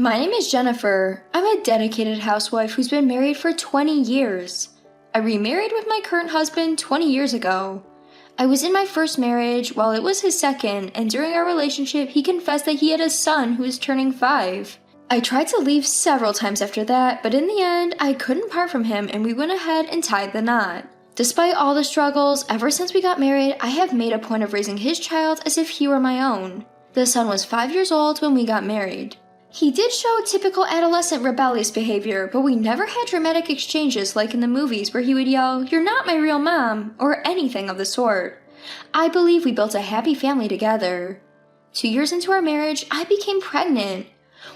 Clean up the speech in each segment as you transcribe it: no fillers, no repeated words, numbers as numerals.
My name is Jennifer. I'm a dedicated housewife who's been married for 20 years. I remarried with my current husband 20 years ago. I was in my first marriage while it was his second, and during our relationship, he confessed that he had a son who is turning 5. I tried to leave several times after that, but in the end, I couldn't part from him and we went ahead and tied the knot. Despite all the struggles, ever since we got married, I have made a point of raising his child as if he were my own. The son was 5 years old when we got married. He did show typical adolescent rebellious behavior, but we never had dramatic exchanges like in the movies where he would yell, "You're not my real mom," or anything of the sort. I believe we built a happy family together. 2 years into our marriage, I became pregnant.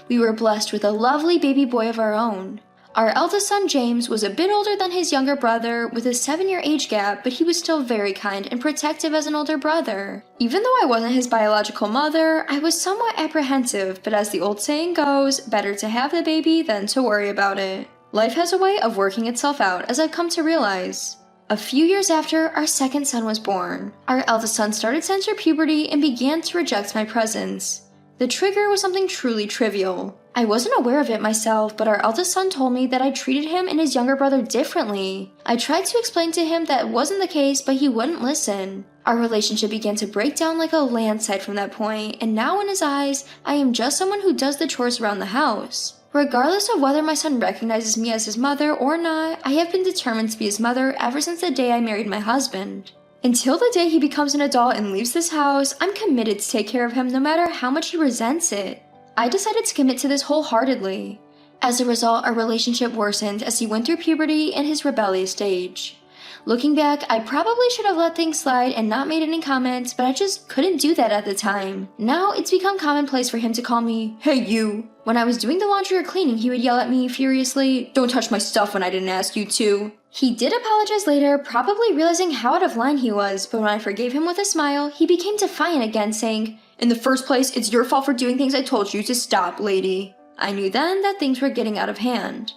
We were blessed with a lovely baby boy of our own. Our eldest son, James, was a bit older than his younger brother with a 7-year age gap, but he was still very kind and protective as an older brother. Even though I wasn't his biological mother, I was somewhat apprehensive, but as the old saying goes, better to have the baby than to worry about it. Life has a way of working itself out, as I've come to realize. A few years after, our second son was born. Our eldest son started to enter puberty and began to reject my presence. The trigger was something truly trivial. I wasn't aware of it myself, but our eldest son told me that I treated him and his younger brother differently. I tried to explain to him that wasn't the case, but he wouldn't listen. Our relationship began to break down like a landslide from that point, and now in his eyes, I am just someone who does the chores around the house. Regardless of whether my son recognizes me as his mother or not, I have been determined to be his mother ever since the day I married my husband. Until the day he becomes an adult and leaves this house, I'm committed to take care of him no matter how much he resents it. I decided to commit to this wholeheartedly. As a result, our relationship worsened as he went through puberty and his rebellious stage. Looking back, I probably should have let things slide and not made any comments, but I just couldn't do that at the time. Now it's become commonplace for him to call me, "Hey you." When I was doing the laundry or cleaning, he would yell at me furiously, "Don't touch my stuff when I didn't ask you to." He did apologize later, probably realizing how out of line he was, but when I forgave him with a smile, he became defiant again, saying, "In the first place, it's your fault for doing things I told you to stop, lady." I knew then that things were getting out of hand.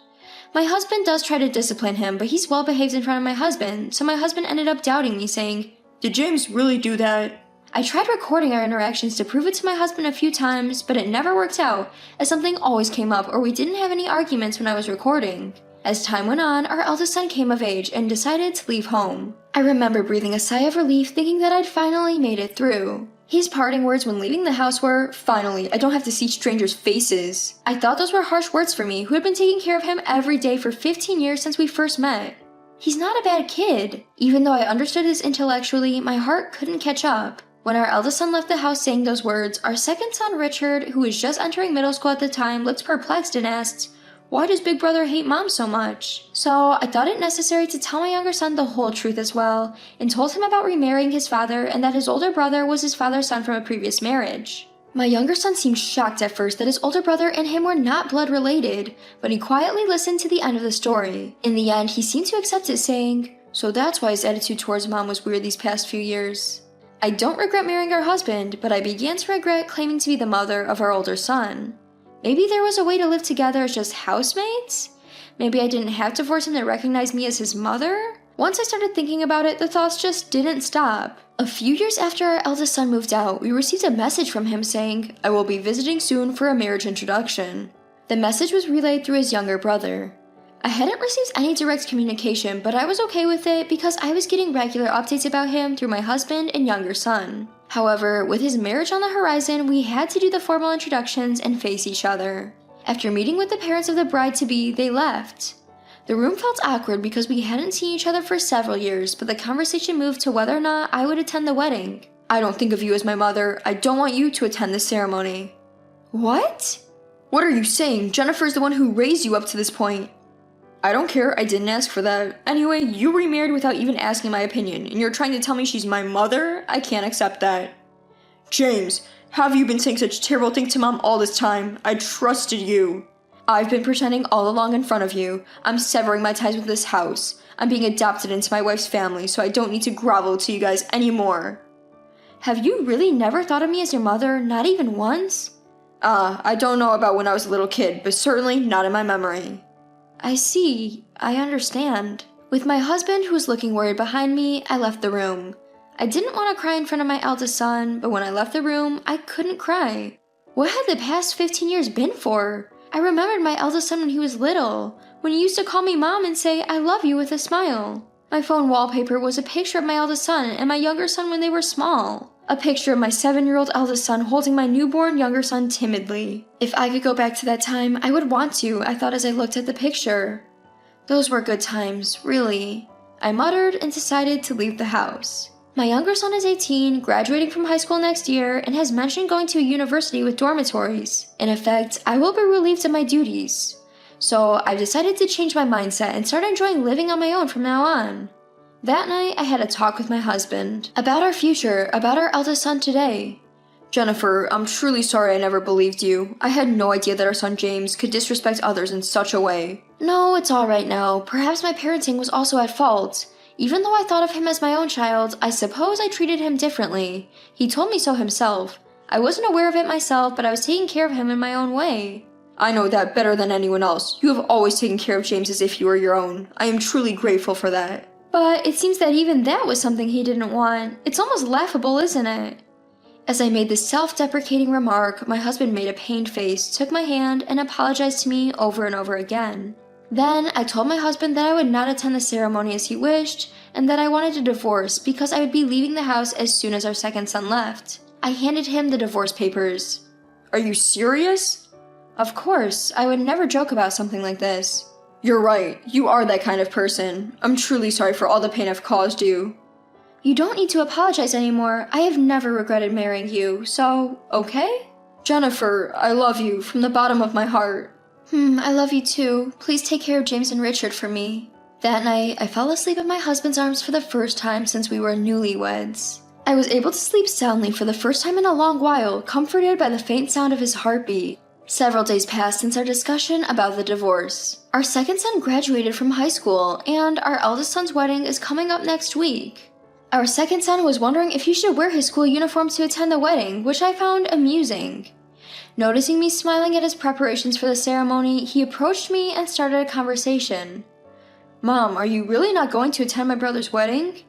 My husband does try to discipline him, but he's well behaved in front of my husband, so my husband ended up doubting me, saying, "Did James really do that?" I tried recording our interactions to prove it to my husband a few times, but it never worked out, as something always came up or we didn't have any arguments when I was recording. As time went on, our eldest son came of age and decided to leave home. I remember breathing a sigh of relief, thinking that I'd finally made it through. His parting words when leaving the house were, "Finally, I don't have to see strangers' faces." I thought those were harsh words for me, who had been taking care of him every day for 15 years since we first met. He's not a bad kid. Even though I understood this intellectually, my heart couldn't catch up. When our eldest son left the house saying those words, our second son, Richard, who was just entering middle school at the time, looked perplexed and asked, "Why does Big Brother hate Mom so much?" So I thought it necessary to tell my younger son the whole truth as well, and told him about remarrying his father and that his older brother was his father's son from a previous marriage. My younger son seemed shocked at first that his older brother and him were not blood related, but he quietly listened to the end of the story. In the end, he seemed to accept it, saying, "So that's why his attitude towards Mom was weird these past few years." I don't regret marrying our husband, but I began to regret claiming to be the mother of our older son. Maybe there was a way to live together as just housemates? Maybe I didn't have to force him to recognize me as his mother? Once I started thinking about it, the thoughts just didn't stop. A few years after our eldest son moved out, we received a message from him saying, "I will be visiting soon for a marriage introduction." The message was relayed through his younger brother. I hadn't received any direct communication, but I was okay with it because I was getting regular updates about him through my husband and younger son. However, with his marriage on the horizon, we had to do the formal introductions and face each other. After meeting with the parents of the bride-to-be, they left. The room felt awkward because we hadn't seen each other for several years, but the conversation moved to whether or not I would attend the wedding. "I don't think of you as my mother. I don't want you to attend the ceremony." "What?" "What are you saying? Jennifer's the one who raised you up to this point." "I don't care, I didn't ask for that. Anyway, you remarried without even asking my opinion, and you're trying to tell me she's my mother? I can't accept that." "James, have you been saying such terrible things to Mom all this time? I trusted you." "I've been pretending all along in front of you. I'm severing my ties with this house. I'm being adopted into my wife's family, so I don't need to grovel to you guys anymore." "Have you really never thought of me as your mother, not even once?" I don't know about when I was a little kid, but certainly not in my memory." "I see. I understand." With my husband, who was looking worried behind me, I left the room. I didn't want to cry in front of my eldest son, but when I left the room, I couldn't cry. What had the past 15 years been for? I remembered my eldest son when he was little, when he used to call me Mom and say, "I love you" with a smile. My phone wallpaper was a picture of my eldest son and my younger son when they were small. A picture of my 7-year-old eldest son holding my newborn younger son timidly. If I could go back to that time, I would want to, I thought as I looked at the picture. Those were good times, really. I muttered and decided to leave the house. My younger son is 18, graduating from high school next year, and has mentioned going to a university with dormitories. In effect, I will be relieved of my duties. So I've decided to change my mindset and start enjoying living on my own from now on. That night, I had a talk with my husband about our future, about our eldest son today. "Jennifer, I'm truly sorry I never believed you. I had no idea that our son James could disrespect others in such a way." "No, it's all right now. Perhaps my parenting was also at fault. Even though I thought of him as my own child, I suppose I treated him differently. He told me so himself. I wasn't aware of it myself, but I was taking care of him in my own way." "I know that better than anyone else. You have always taken care of James as if he were your own. I am truly grateful for that." "But it seems that even that was something he didn't want. It's almost laughable, isn't it?" As I made this self-deprecating remark, my husband made a pained face, took my hand, and apologized to me over and over again. Then I told my husband that I would not attend the ceremony as he wished, and that I wanted a divorce because I would be leaving the house as soon as our second son left. I handed him the divorce papers. "Are you serious?" "Of course, I would never joke about something like this." "You're right, you are that kind of person. I'm truly sorry for all the pain I've caused you." "You don't need to apologize anymore. I have never regretted marrying you, so, okay?" "Jennifer, I love you from the bottom of my heart." I love you too. Please take care of James and Richard for me." That night, I fell asleep in my husband's arms for the first time since we were newlyweds. I was able to sleep soundly for the first time in a long while, comforted by the faint sound of his heartbeat. Several days passed since our discussion about the divorce. Our second son graduated from high school, and our eldest son's wedding is coming up next week. Our second son was wondering if he should wear his school uniform to attend the wedding, which I found amusing. Noticing me smiling at his preparations for the ceremony, he approached me and started a conversation. "Mom, are you really not going to attend my brother's wedding?"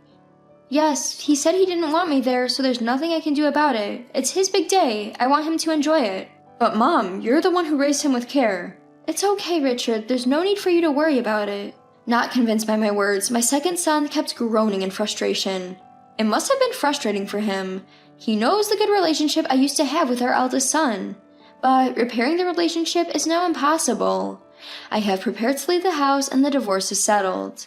"Yes, he said he didn't want me there, so there's nothing I can do about it. It's his big day. I want him to enjoy it." "But Mom, you're the one who raised him with care." "It's okay, Richard. There's no need for you to worry about it." Not convinced by my words, my second son kept groaning in frustration. It must have been frustrating for him. He knows the good relationship I used to have with our eldest son. But repairing the relationship is now impossible. I have prepared to leave the house and the divorce is settled.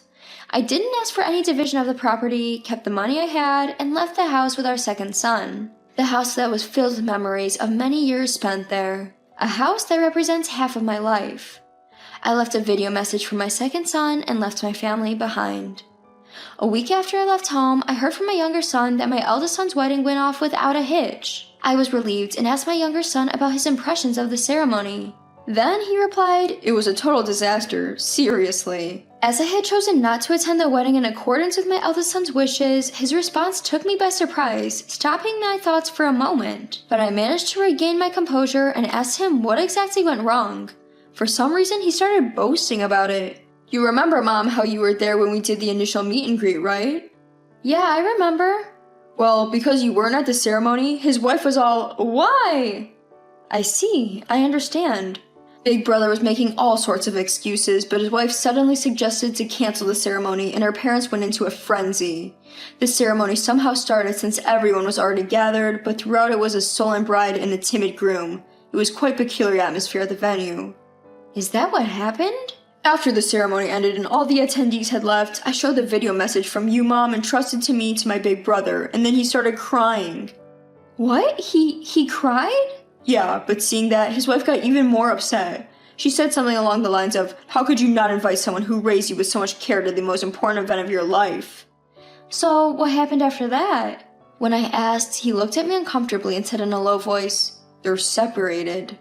I didn't ask for any division of the property, kept the money I had, and left the house with our second son. The house that was filled with memories of many years spent there. A house that represents half of my life. I left a video message for my second son and left my family behind. A week after I left home, I heard from my younger son that my eldest son's wedding went off without a hitch. I was relieved and asked my younger son about his impressions of the ceremony. Then he replied, "It was a total disaster, seriously." As I had chosen not to attend the wedding in accordance with my eldest son's wishes, his response took me by surprise, stopping my thoughts for a moment. But I managed to regain my composure and asked him what exactly went wrong. For some reason, he started boasting about it. "You remember, Mom, how you were there when we did the initial meet and greet, right?" "Yeah, I remember." "Well, because you weren't at the ceremony, his wife was all, 'Why?'" "I see, I understand." Big Brother was making all sorts of excuses, but his wife suddenly suggested to cancel the ceremony and her parents went into a frenzy. The ceremony somehow started since everyone was already gathered, but throughout it was a sullen bride and a timid groom. It was quite a peculiar atmosphere at the venue. "Is that what happened?" "After the ceremony ended and all the attendees had left, I showed the video message from you, Mom, entrusted to me to my big brother, and then he started crying." "What? He cried?" "Yeah, but seeing that, his wife got even more upset. She said something along the lines of, 'How could you not invite someone who raised you with so much care to the most important event of your life?'" "So, what happened after that?" When I asked, he looked at me uncomfortably and said in a low voice, "They're separated."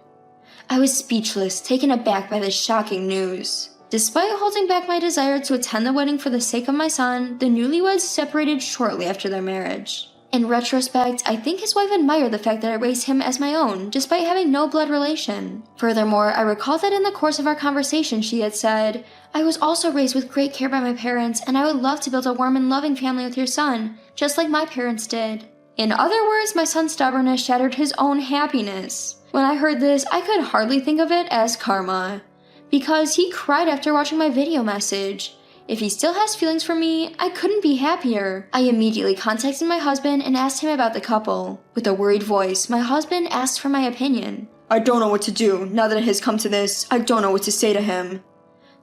I was speechless, taken aback by this shocking news. Despite holding back my desire to attend the wedding for the sake of my son, the newlyweds separated shortly after their marriage. In retrospect, I think his wife admired the fact that I raised him as my own, despite having no blood relation. Furthermore, I recall that in the course of our conversation she had said, "I was also raised with great care by my parents, and I would love to build a warm and loving family with your son, just like my parents did." In other words, my son's stubbornness shattered his own happiness. When I heard this, I could hardly think of it as karma, because he cried after watching my video message. If he still has feelings for me, I couldn't be happier. I immediately contacted my husband and asked him about the couple. With a worried voice, my husband asked for my opinion. I don't know what to do. Now that it has come to this, I don't know what to say to him.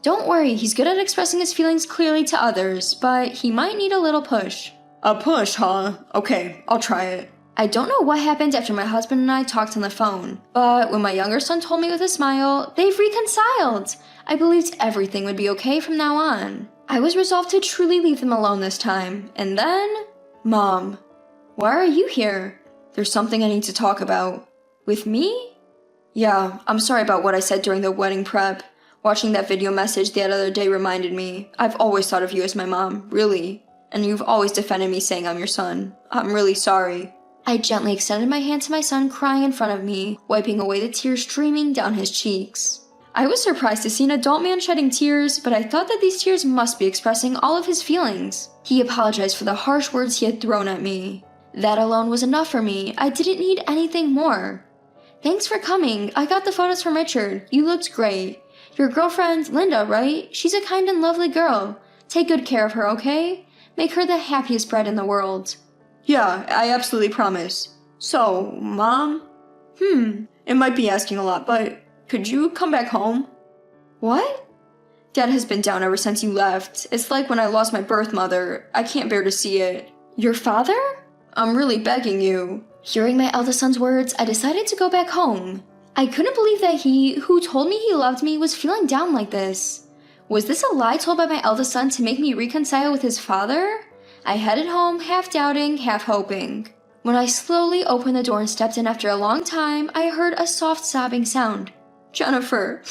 Don't worry, he's good at expressing his feelings clearly to others, but he might need a little push. A push, huh? Okay, I'll try it. I don't know what happened after my husband and I talked on the phone, but when my younger son told me with a smile, they've reconciled. I believed everything would be okay from now on. I was resolved to truly leave them alone this time, and then... Mom, why are you here? There's something I need to talk about. With me? Yeah, I'm sorry about what I said during the wedding prep. Watching that video message the other day reminded me. I've always thought of you as my mom, really. And you've always defended me saying I'm your son. I'm really sorry. I gently extended my hand to my son crying in front of me, wiping away the tears streaming down his cheeks. I was surprised to see an adult man shedding tears, but I thought that these tears must be expressing all of his feelings. He apologized for the harsh words he had thrown at me. That alone was enough for me. I didn't need anything more. Thanks for coming. I got the photos from Richard. You looked great. Your girlfriend, Linda, right? She's a kind and lovely girl. Take good care of her, okay? Make her the happiest bride in the world. Yeah, I absolutely promise. So, Mom? It might be asking a lot, but could you come back home? What? Dad has been down ever since you left. It's like when I lost my birth mother. I can't bear to see it. Your father? I'm really begging you. Hearing my eldest son's words, I decided to go back home. I couldn't believe that he, who told me he loved me, was feeling down like this. Was this a lie told by my eldest son to make me reconcile with his father? I headed home, half doubting, half hoping. When I slowly opened the door and stepped in after a long time, I heard a soft sobbing sound. Jennifer.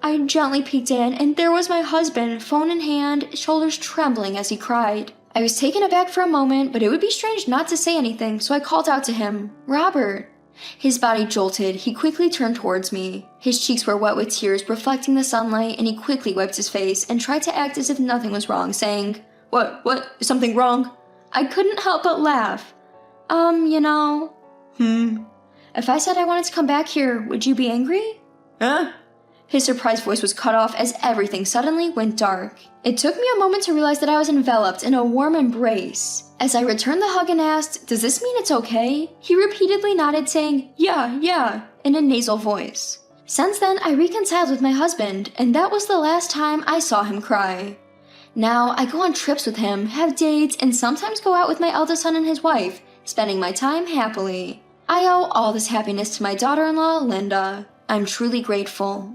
I gently peeked in, and there was my husband, phone in hand, shoulders trembling as he cried. I was taken aback for a moment, but it would be strange not to say anything, so I called out to him, "Robert." His body jolted. He quickly turned towards me. His cheeks were wet with tears, reflecting the sunlight, and he quickly wiped his face and tried to act as if nothing was wrong, saying, What? Is something wrong? I couldn't help but laugh. You know... If I said I wanted to come back here, would you be angry? Huh? His surprised voice was cut off as everything suddenly went dark. It took me a moment to realize that I was enveloped in a warm embrace. As I returned the hug and asked, "Does this mean it's okay?" he repeatedly nodded, saying, Yeah, in a nasal voice. Since then, I reconciled with my husband, and that was the last time I saw him cry. Now, I go on trips with him, have dates, and sometimes go out with my eldest son and his wife, spending my time happily. I owe all this happiness to my daughter-in-law, Linda. I'm truly grateful.